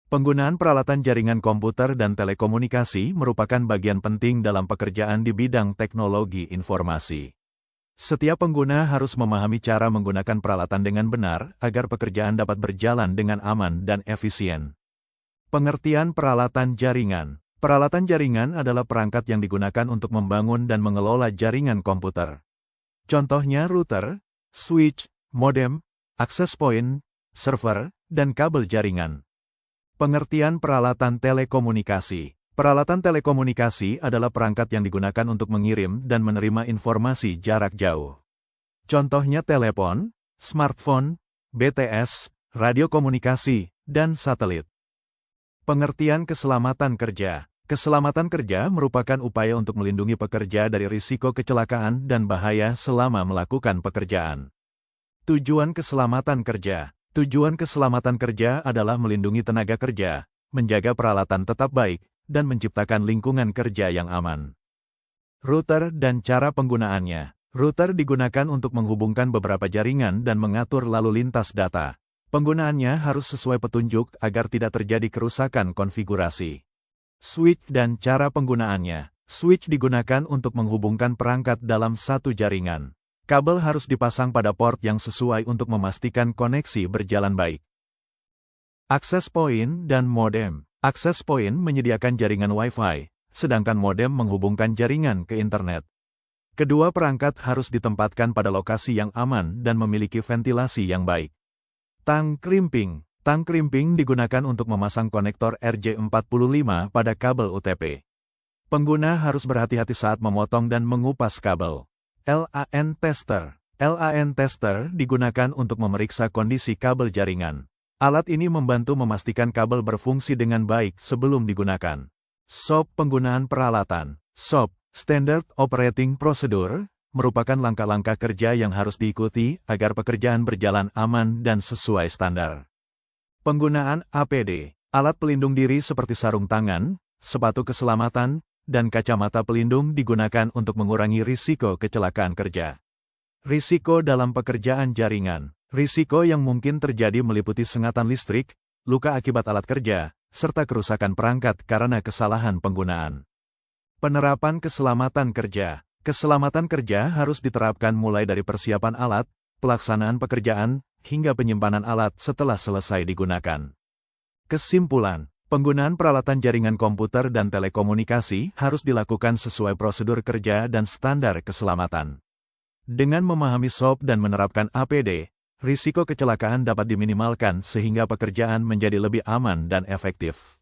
Penggunaan peralatan jaringan komputer dan telekomunikasi merupakan bagian penting dalam pekerjaan di bidang teknologi informasi. Setiap pengguna harus memahami cara menggunakan peralatan dengan benar agar pekerjaan dapat berjalan dengan aman dan efisien. Pengertian peralatan jaringan. Peralatan jaringan adalah perangkat yang digunakan untuk membangun dan mengelola jaringan komputer. Contohnya router, switch, modem, access point, server, dan kabel jaringan. Pengertian peralatan telekomunikasi. Peralatan telekomunikasi adalah perangkat yang digunakan untuk mengirim dan menerima informasi jarak jauh. Contohnya telepon, smartphone, BTS, radio komunikasi, dan satelit. Pengertian keselamatan kerja. Keselamatan kerja merupakan upaya untuk melindungi pekerja dari risiko kecelakaan dan bahaya selama melakukan pekerjaan. Tujuan keselamatan kerja. Tujuan keselamatan kerja adalah melindungi tenaga kerja, menjaga peralatan tetap baik, dan menciptakan lingkungan kerja yang aman. Router dan cara penggunaannya. Router digunakan untuk menghubungkan beberapa jaringan dan mengatur lalu lintas data. Penggunaannya harus sesuai petunjuk agar tidak terjadi kerusakan konfigurasi. Switch dan cara penggunaannya. Switch digunakan untuk menghubungkan perangkat dalam satu jaringan. Kabel harus dipasang pada port yang sesuai untuk memastikan koneksi berjalan baik. Access point dan modem. Access point menyediakan jaringan Wi-Fi, sedangkan modem menghubungkan jaringan ke internet. Kedua perangkat harus ditempatkan pada lokasi yang aman dan memiliki ventilasi yang baik. Tang crimping. Tang crimping digunakan untuk memasang konektor RJ45 pada kabel UTP. Pengguna harus berhati-hati saat memotong dan mengupas kabel. LAN tester. LAN tester digunakan untuk memeriksa kondisi kabel jaringan. Alat ini membantu memastikan kabel berfungsi dengan baik sebelum digunakan. SOP penggunaan peralatan. SOP, Standard Operating Procedure, merupakan langkah-langkah kerja yang harus diikuti agar pekerjaan berjalan aman dan sesuai standar. Penggunaan APD. Alat pelindung diri seperti sarung tangan, sepatu keselamatan, dan kacamata pelindung digunakan untuk mengurangi risiko kecelakaan kerja. Risiko dalam pekerjaan jaringan. Risiko yang mungkin terjadi meliputi sengatan listrik, luka akibat alat kerja, serta kerusakan perangkat karena kesalahan penggunaan. Penerapan keselamatan kerja. Keselamatan kerja harus diterapkan mulai dari persiapan alat, pelaksanaan pekerjaan, hingga penyimpanan alat setelah selesai digunakan. Kesimpulan. Penggunaan peralatan jaringan komputer dan telekomunikasi harus dilakukan sesuai prosedur kerja dan standar keselamatan. Dengan memahami SOP dan menerapkan APD, risiko kecelakaan dapat diminimalkan sehingga pekerjaan menjadi lebih aman dan efektif.